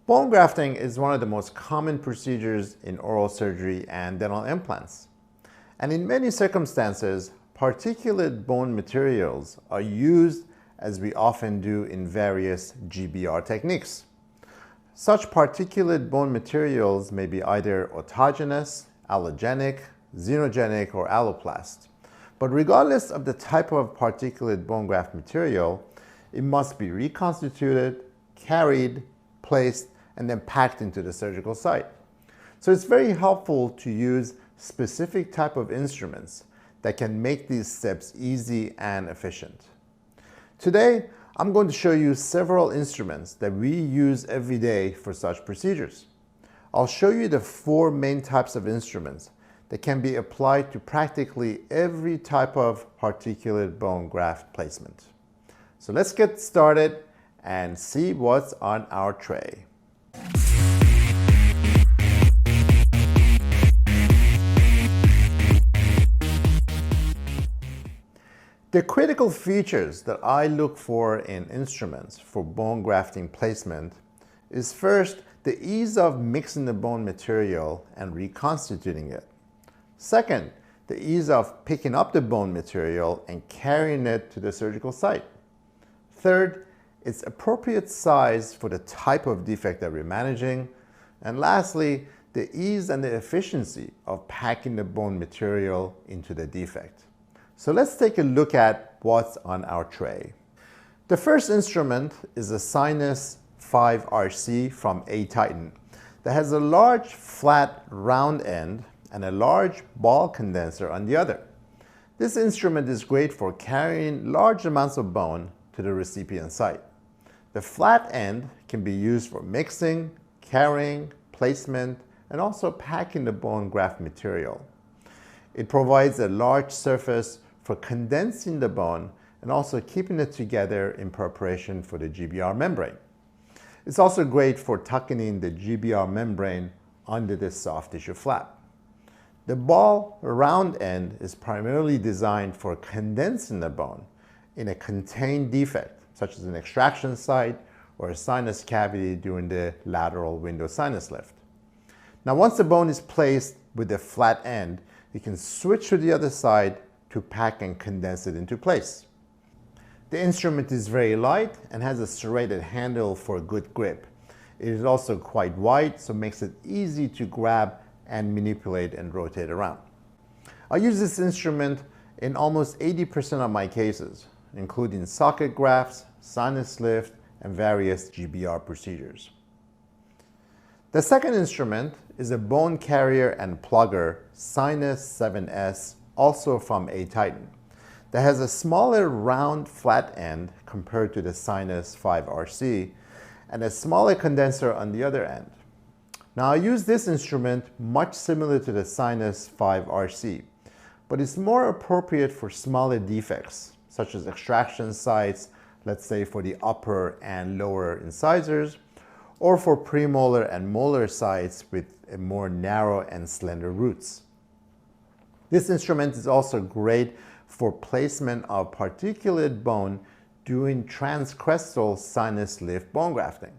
Bone grafting is one of the most common procedures in oral surgery and dental implants. And in many circumstances, particulate bone materials are used as we often do in various GBR techniques. Such particulate bone materials may be either autogenous, allogenic, xenogenic, or alloplast. But regardless of the type of particulate bone graft material, it must be reconstituted, carried, placed, and then packed into the surgical site. So it's very helpful to use specific type of instruments that can make these steps easy and efficient. Today, I'm going to show you several instruments that we use every day for such procedures. I'll show you the 4 main types of instruments that can be applied to practically every type of particulate bone graft placement. So let's get started and see what's on our tray. The critical features that I look for in instruments for bone grafting placement is first, the ease of mixing the bone material and reconstituting it. Second, the ease of picking up the bone material and carrying it to the surgical site. Third, its appropriate size for the type of defect that we're managing. And lastly, the ease and the efficiency of packing the bone material into the defect. So let's take a look at what's on our tray. The first instrument is a Sinus RC5 from A-Titan that has a large flat round end and a large ball condenser on the other. This instrument is great for carrying large amounts of bone to the recipient site. The flat end can be used for mixing, carrying, placement, and also packing the bone graft material. It provides a large surface for condensing the bone and also keeping it together in preparation for the GBR membrane. It's also great for tucking in the GBR membrane under the soft tissue flap. The ball round end is primarily designed for condensing the bone in a contained defect, such as an extraction site or a sinus cavity during the lateral window sinus lift. Now, once the bone is placed with the flat end, you can switch to the other side to pack and condense it into place. The instrument is very light and has a serrated handle for good grip. It is also quite wide, so it makes it easy to grab and manipulate and rotate around. I use this instrument in almost 80% of my cases, including socket grafts, sinus lift, and various GBR procedures. The second instrument is a bone carrier and plugger Sinus 7S, also from A-Titan, that has a smaller round flat end compared to the Sinus 5 RC and a smaller condenser on the other end. Now, I use this instrument much similar to the Sinus 5 RC, but it's more appropriate for smaller defects such as extraction sites, let's say for the upper and lower incisors, or for premolar and molar sites with a more narrow and slender roots. This instrument is also great for placement of particulate bone during transcrestal sinus lift bone grafting.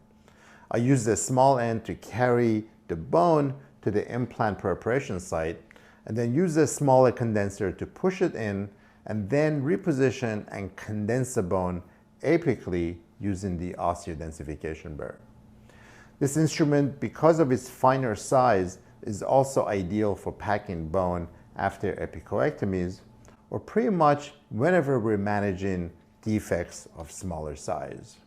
I use the small end to carry the bone to the implant preparation site and then use a smaller condenser to push it in and then reposition and condense the bone apically using the osteodensification burr. This instrument, because of its finer size, is also ideal for packing bone after epicoectomies, or pretty much whenever we're managing defects of smaller size.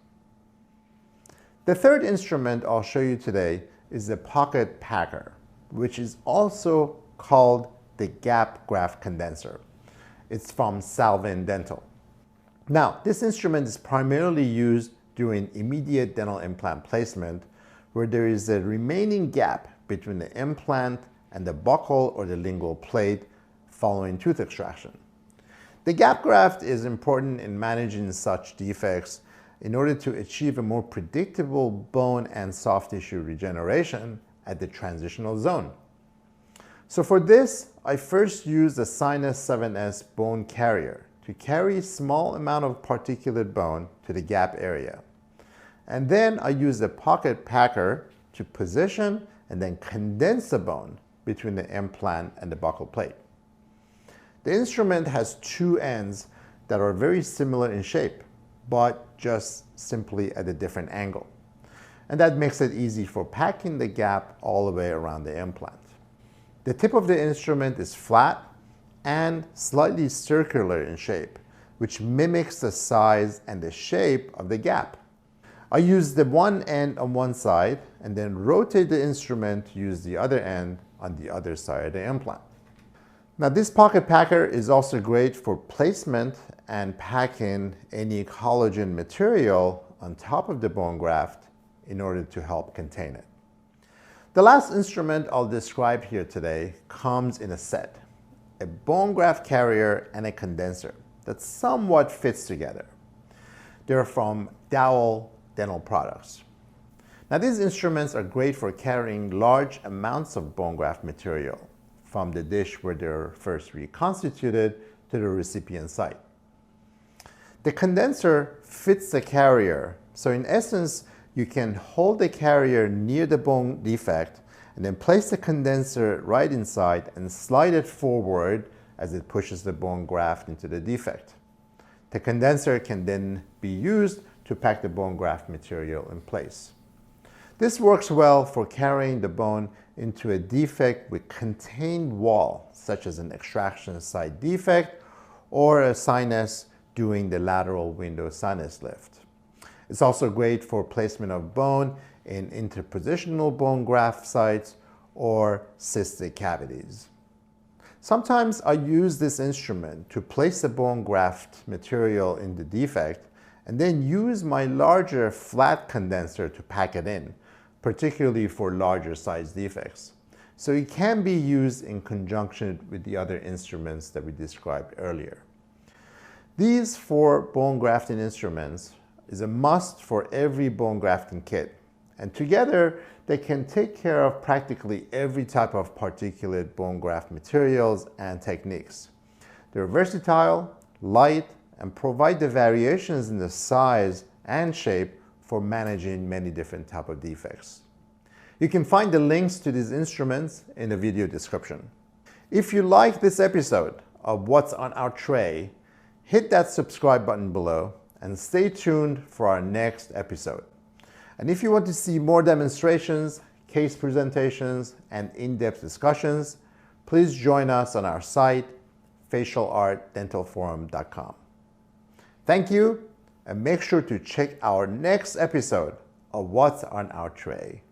The third instrument I'll show you today is the Pocketpacker, which is also called the gap graft condenser. It's from Salvin Dental. Now, this instrument is primarily used during immediate dental implant placement, where there is a remaining gap between the implant and the buccal or the lingual plate following tooth extraction. The gap graft is important in managing such defects in order to achieve a more predictable bone and soft tissue regeneration at the transitional zone. So for this, I first use the Sinus 7S bone carrier to carry a small amount of particulate bone to the gap area. And then I use the Pocketpacker to position and then condense the bone between the implant and the buccal plate. The instrument has two ends that are very similar in shape, but just simply at a different angle. And that makes it easy for packing the gap all the way around the implant. The tip of the instrument is flat and slightly circular in shape, which mimics the size and the shape of the gap. I use the one end on one side and then rotate the instrument to use the other end on the other side of the implant. Now this Pocketpacker is also great for placement and packing any collagen material on top of the bone graft in order to help contain it. The last instrument I'll describe here today comes in a set, a bone graft carrier and a condenser that somewhat fits together. They're from Dowell dental products. Now these instruments are great for carrying large amounts of bone graft material from the dish where they're first reconstituted to the recipient site. The condenser fits the carrier, so in essence you can hold the carrier near the bone defect and then place the condenser right inside and slide it forward as it pushes the bone graft into the defect. The condenser can then be used to pack the bone graft material in place. This works well for carrying the bone into a defect with contained wall, such as an extraction site defect or a sinus doing the lateral window sinus lift. It's also great for placement of bone in interpositional bone graft sites or cystic cavities. Sometimes I use this instrument to place the bone graft material in the defect and then use my larger flat condenser to pack it in, particularly for larger size defects. So it can be used in conjunction with the other instruments that we described earlier. These 4 bone grafting instruments is a must for every bone grafting kit, and together they can take care of practically every type of particulate bone graft materials and techniques. They're versatile, light, and provide the variations in the size and shape for managing many different types of defects. You can find the links to these instruments in the video description. If you like this episode of What's on Our Tray, hit that subscribe button below and stay tuned for our next episode. And if you want to see more demonstrations, case presentations, and in-depth discussions, please join us on our site, facialartdentalforum.com. Thank you, and make sure to check our next episode of What's on Our Tray.